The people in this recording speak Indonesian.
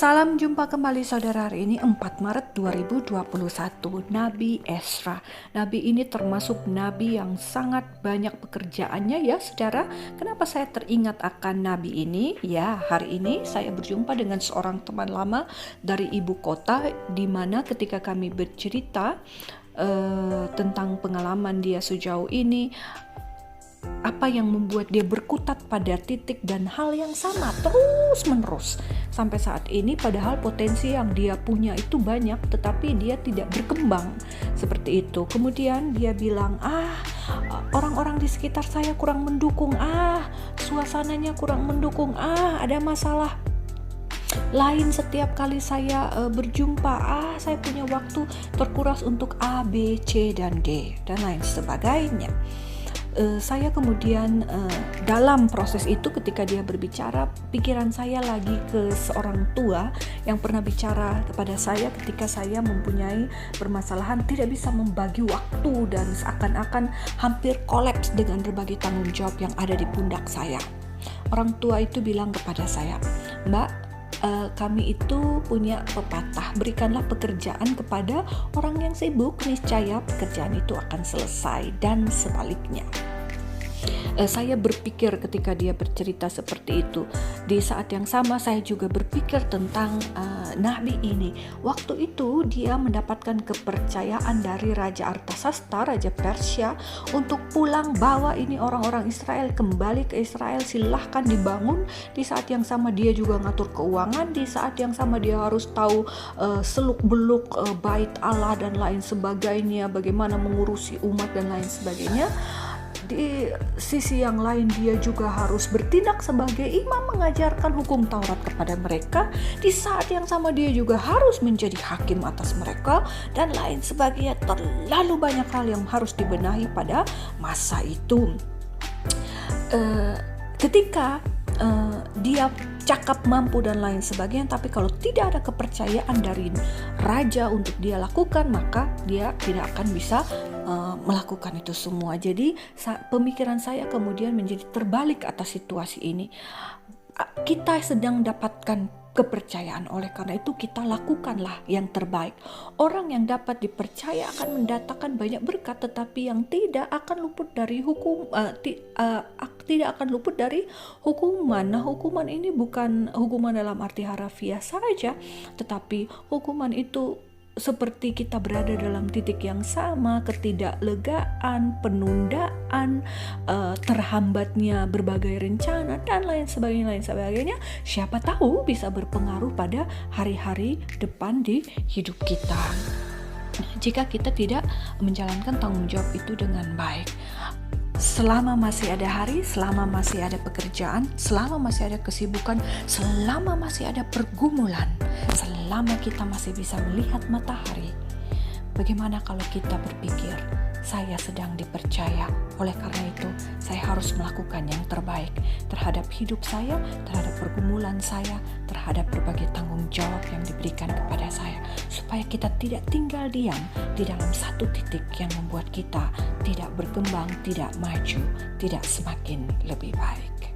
Salam jumpa kembali saudara, hari ini 4 Maret 2021. Nabi Ezra. Nabi ini termasuk nabi yang sangat banyak pekerjaannya ya saudara. Kenapa saya teringat akan nabi ini? Ya, hari ini saya berjumpa dengan seorang teman lama dari ibu kota, di mana ketika kami bercerita tentang pengalaman dia sejauh ini, apa yang membuat dia berkutat pada titik dan hal yang sama terus menerus sampai saat ini, padahal potensi yang dia punya itu banyak tetapi dia tidak berkembang seperti itu. Kemudian dia bilang, orang-orang di sekitar saya kurang mendukung, suasananya kurang mendukung, ada masalah lain setiap kali saya berjumpa, saya punya waktu terkuras untuk A, B, C, dan D dan lain sebagainya. Saya kemudian dalam proses itu, ketika dia berbicara, pikiran saya lagi ke seorang tua yang pernah bicara kepada saya ketika saya mempunyai permasalahan, tidak bisa membagi waktu dan seakan-akan hampir kolaps dengan berbagai tanggung jawab yang ada di pundak saya. Orang tua itu bilang kepada saya, "Mbak, kami itu punya pepatah, berikanlah pekerjaan kepada orang yang sibuk, niscaya pekerjaan itu akan selesai," dan sebaliknya. Saya berpikir ketika dia bercerita seperti itu. Di saat yang sama saya juga berpikir tentang nabi ini. Waktu itu dia mendapatkan kepercayaan dari Raja Artasasta, Raja Persia, untuk pulang, bawa ini orang-orang Israel kembali ke Israel, silahkan dibangun. Di saat yang sama dia juga ngatur keuangan, di saat yang sama dia harus tahu seluk-beluk bait Allah dan lain sebagainya, bagaimana mengurusi umat dan lain sebagainya. Di sisi yang lain dia juga harus bertindak sebagai imam, mengajarkan hukum Taurat kepada mereka. Di saat yang sama dia juga harus menjadi hakim atas mereka dan lain sebagainya. Terlalu banyak hal yang harus dibenahi pada masa itu. Ketika dia cakap, mampu dan lain sebagainya, tapi kalau tidak ada kepercayaan dari raja untuk dia lakukan, maka dia tidak akan bisa melakukan itu semua. Jadi pemikiran saya kemudian menjadi terbalik atas situasi ini. Kita sedang dapatkan kepercayaan, oleh karena itu kita lakukanlah yang terbaik. Orang yang dapat dipercaya akan mendatangkan banyak berkat, tetapi yang tidak akan luput dari tidak akan luput dari hukuman. Nah, hukuman ini bukan hukuman dalam arti harafiah saja, tetapi hukuman itu seperti kita berada dalam titik yang sama, ketidaklegaan, penundaan, terhambatnya berbagai rencana dan lain sebagainya. Siapa tahu bisa berpengaruh pada hari-hari depan di hidup kita jika kita tidak menjalankan tanggung jawab itu dengan baik. Selama masih ada hari, selama masih ada pekerjaan, selama masih ada kesibukan, selama masih ada pergumulan, selama kita masih bisa melihat matahari, bagaimana kalau kita berpikir, saya sedang dipercaya, oleh karena itu saya harus melakukan yang terbaik terhadap hidup saya, terhadap pergumulan saya, terhadap berbagai tanggung jawab yang diberikan kepada saya, supaya kita tidak tinggal diam di dalam satu titik yang membuat kita tidak berkembang, tidak maju, tidak semakin lebih baik.